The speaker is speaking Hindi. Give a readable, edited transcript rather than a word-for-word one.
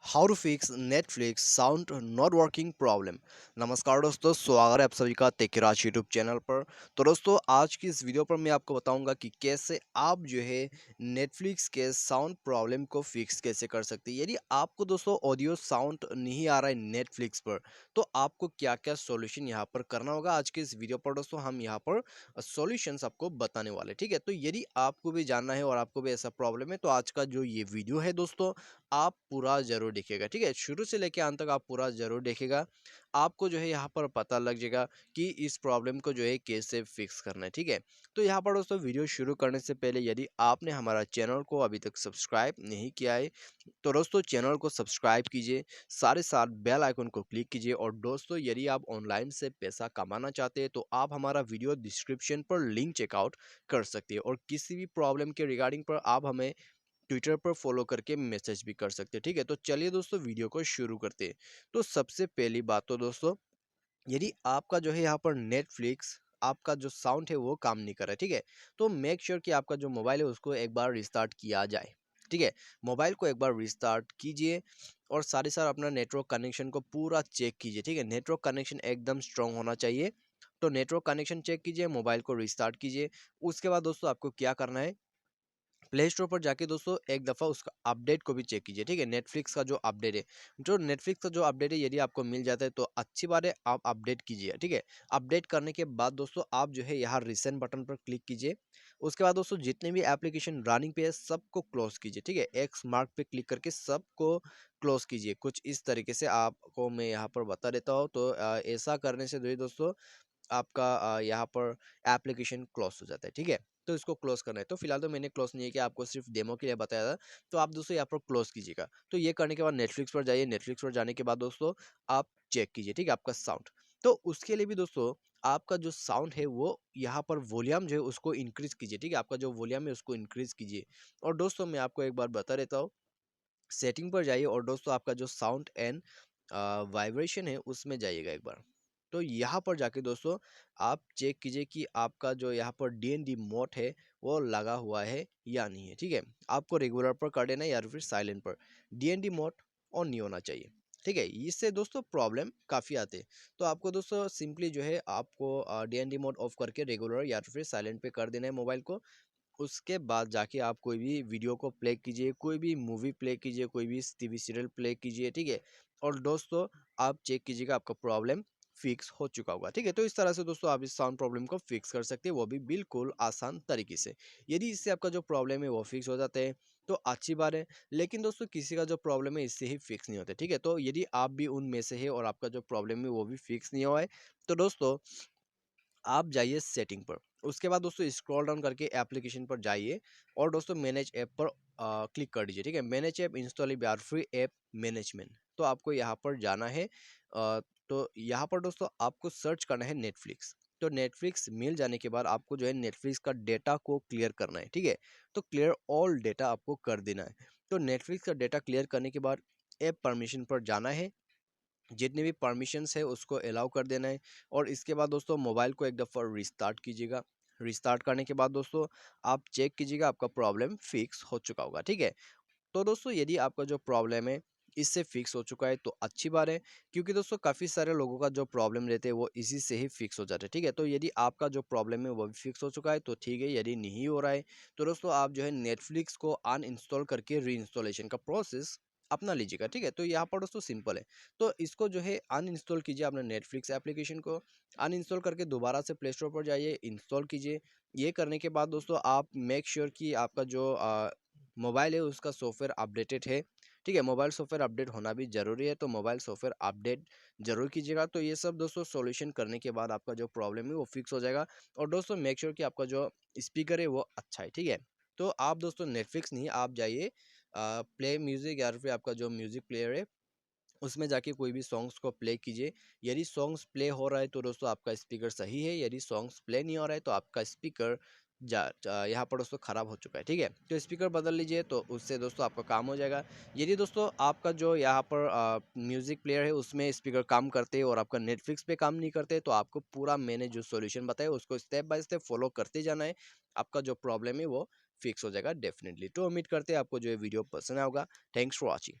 How to fix Netflix sound not working problem. नमस्कार दोस्तों, स्वागत है आप सभी का तेकिराज यूट्यूब चैनल पर। तो दोस्तों, आज की इस वीडियो पर मैं आपको बताऊंगा कि कैसे आप जो है नेटफ्लिक्स के साउंड प्रॉब्लम को फिक्स कैसे कर सकते हैं। यदि आपको दोस्तों ऑडियो साउंड नहीं आ रहा है नेटफ्लिक्स पर, तो आपको क्या क्या सॉल्यूशन यहाँ पर करना होगा। आज के इस वीडियो पर दोस्तों हम यहाँ पर सॉल्यूशंस आपको बताने वाले, ठीक है। तो यदि आपको भी जानना है और आपको भी ऐसा प्रॉब्लम है, तो आज का जो ये वीडियो है दोस्तों, आप पूरा ज़रूर देखिएगा, ठीक है। शुरू से लेके अंत तक आप पूरा ज़रूर देखिएगा। आपको जो है यहाँ पर पता लग जाएगा कि इस प्रॉब्लम को जो है कैसे फिक्स करना है, ठीक है। तो यहाँ पर दोस्तों वीडियो शुरू करने से पहले यदि आपने हमारा चैनल को अभी तक सब्सक्राइब नहीं किया है, तो दोस्तों चैनल को सब्सक्राइब कीजिए, साथ ही साथ बेल आइकन को क्लिक कीजिए। और दोस्तों, यदि आप ऑनलाइन से पैसा कमाना चाहते हैं, तो आप हमारा वीडियो डिस्क्रिप्शन पर लिंक चेकआउट कर सकते हैं। और किसी भी प्रॉब्लम के रिगार्डिंग पर आप हमें ट्विटर पर फॉलो करके मैसेज भी कर सकते हैं, ठीक है। तो चलिए दोस्तों वीडियो को शुरू करते हैं। तो सबसे पहली बात तो दोस्तों, यदि आपका जो है यहाँ पर नेटफ्लिक्स आपका जो साउंड है वो काम नहीं कर रहा है, ठीक है। तो मेक श्योर कि आपका जो मोबाइल है उसको एक बार रिस्टार्ट किया जाए, ठीक है। मोबाइल को एक बार रिस्टार्ट कीजिए और साथ ही साथ अपना नेटवर्क कनेक्शन को पूरा चेक कीजिए, ठीक है। नेटवर्क कनेक्शन एकदम स्ट्रांग होना चाहिए। तो नेटवर्क कनेक्शन चेक कीजिए, मोबाइल को रिस्टार्ट कीजिए। उसके बाद दोस्तों आपको क्या करना है, प्ले स्टोर पर जाके दोस्तों एक दफ़ा उसका अपडेट को भी चेक कीजिए, ठीक है। नेटफ्लिक्स का जो अपडेट है, जो नेटफ्लिक्स का जो अपडेट है, यदि आपको मिल जाता है तो अच्छी बात है, आप अपडेट कीजिए, ठीक है। अपडेट करने के बाद दोस्तों आप जो है यहाँ रिसेंट बटन पर क्लिक कीजिए। उसके बाद दोस्तों जितने भी एप्लीकेशन रनिंग पे है सबको क्लोज कीजिए, ठीक है। एक्स मार्क पे क्लिक करके सबको क्लोज कीजिए। कुछ इस तरीके से आपको मैं यहाँ पर बता देता हूँ। तो ऐसा करने से जो है दोस्तों आपका यहाँ पर एप्लीकेशन क्लोज हो जाता है, ठीक है। तो इसको क्लोज करना है। तो फिलहाल तो मैंने क्लोज नहीं किया, आपको सिर्फ डेमो के लिए बताया था। तो आप दोस्तों यहाँ पर क्लोज कीजिएगा। तो ये करने के बाद नेटफ्लिक्स पर जाइए। नेटफ्लिक्स पर जाने के बाद दोस्तों आप चेक कीजिए, ठीक है, आपका साउंड। तो उसके लिए भी दोस्तों आपका जो साउंड है वो यहाँ पर वॉल्यूम जो है उसको इंक्रीज कीजिए, ठीक है। आपका जो वॉल्यूम है उसको इंक्रीज कीजिए। और दोस्तों मैं आपको एक बार बता देता हूँ, सेटिंग पर जाइए और दोस्तों आपका जो साउंड एंड वाइब्रेशन है उसमें जाइएगा एक बार। तो यहाँ पर जाके दोस्तों आप चेक कीजिए कि आपका जो यहाँ पर DND मोड है वो लगा हुआ है या नहीं है, ठीक है। आपको रेगुलर पर कर देना है या फिर साइलेंट पर। DND मोड ऑन नहीं होना चाहिए, ठीक है। इससे दोस्तों प्रॉब्लम काफ़ी आते हैं। तो आपको दोस्तों सिंपली जो है आपको DND मोड ऑफ करके रेगुलर या फिर साइलेंट पे कर देना है मोबाइल को। उसके बाद जाके आप कोई भी वीडियो को प्ले कीजिए, कोई भी मूवी प्ले कीजिए, कोई भी टीवी सीरियल प्ले कीजिए, ठीक है। और दोस्तों आप चेक कीजिएगा आपका प्रॉब्लम फिक्स हो चुका होगा, ठीक है। तो इस तरह से दोस्तों आप इस साउंड प्रॉब्लम को फिक्स कर सकते हैं, वो भी बिल्कुल आसान तरीके से। यदि इससे आपका जो प्रॉब्लम है वो फिक्स हो जाता है तो अच्छी बात है। लेकिन दोस्तों किसी का जो प्रॉब्लम है इससे ही फिक्स नहीं होता, ठीक है। तो यदि आप भी उनमें से है और आपका जो प्रॉब्लम है वो भी फिक्स नहीं हुआ है, तो दोस्तों आप जाइए सेटिंग पर। उसके बाद दोस्तों स्क्रॉल डाउन करके एप्लीकेशन पर जाइए और दोस्तों मैनेज ऐप पर क्लिक कर दीजिए, ठीक है। Manage app install Bihar free app management. तो आपको यहाँ पर जाना है। तो यहाँ पर दोस्तों आपको सर्च करना है नेटफ्लिक्स। तो नेटफ्लिक्स मिल जाने के बाद आपको जो है नेटफ्लिक्स का डेटा को क्लियर करना है, ठीक है। तो क्लियर ऑल डेटा आपको कर देना है। तो नेटफ्लिक्स का डेटा क्लियर करने के बाद ऐप परमिशन पर जाना है। जितने भी परमिशंस है उसको अलाउ कर देना है। और इसके बाद दोस्तों मोबाइल को एक दफ़ा रिस्टार्ट कीजिएगा। रिस्टार्ट करने के बाद दोस्तों आप चेक कीजिएगा आपका प्रॉब्लम फिक्स हो चुका होगा, ठीक है। तो दोस्तों यदि आपका जो प्रॉब्लम है इससे फिक्स हो चुका है तो अच्छी बात है, क्योंकि दोस्तों काफ़ी सारे लोगों का जो प्रॉब्लम रहते हैं वो इसी से ही फिक्स हो जाते हैं, ठीक है। तो यदि आपका जो प्रॉब्लम है वो भी फिक्स हो चुका है तो ठीक है। यदि नहीं हो रहा है तो दोस्तों आप जो है नेटफ्लिक्स को अनइंस्टॉल करके री इंस्टॉलेशन का प्रोसेस अपना लीजिएगा, ठीक है। तो यहाँ पर दोस्तों सिंपल है। तो इसको जो है अनइंस्टॉल कीजिए, अपने नेटफ्लिक्स एप्लीकेशन को अनइंस्टॉल करके दोबारा से प्ले स्टोर पर जाइए, इंस्टॉल कीजिए। ये करने के बाद दोस्तों आप मेक श्योर कि आपका जो मोबाइल है उसका सॉफ्टवेयर अपडेटेड है, ठीक है। मोबाइल सॉफ्टवेयर अपडेट होना भी ज़रूरी है, तो मोबाइल सॉफ्टवेयर अपडेट ज़रूर कीजिएगा। तो ये सब दोस्तों सॉल्यूशन करने के बाद आपका जो प्रॉब्लम है वो फिक्स हो जाएगा। और दोस्तों मेक श्योर कि आपका जो स्पीकर है वो अच्छा है, ठीक है। तो आप दोस्तों नेटफ्लिक्स नहीं, आप जाइए प्ले म्यूज़िक या फिर आपका जो म्यूज़िक प्लेयर है उसमें जाके कोई भी सॉन्ग्स को प्ले कीजिए। यदि सॉन्ग्स प्ले हो रहा है तो दोस्तों आपका स्पीकर सही है। यदि सॉन्ग्स प्ले नहीं हो रहा है तो आपका स्पीकर यहाँ पर दोस्तों ख़राब हो चुका है, ठीक है। तो स्पीकर बदल लीजिए, तो उससे दोस्तों आपका काम हो जाएगा। यदि दोस्तों आपका जो यहाँ पर म्यूज़िक प्लेयर है उसमें स्पीकर काम करते हैं और आपका नेटफ्लिक्स पे काम नहीं करते, तो आपको पूरा मैंने जो सॉल्यूशन बताया उसको स्टेप बाय स्टेप फॉलो करते जाना है। आपका जो प्रॉब्लम है वो फिक्स हो जाएगा डेफिनेटली। तो उम्मीद करते हैं आपको जो ये वीडियो पसंद आएगा। Thanks for watching.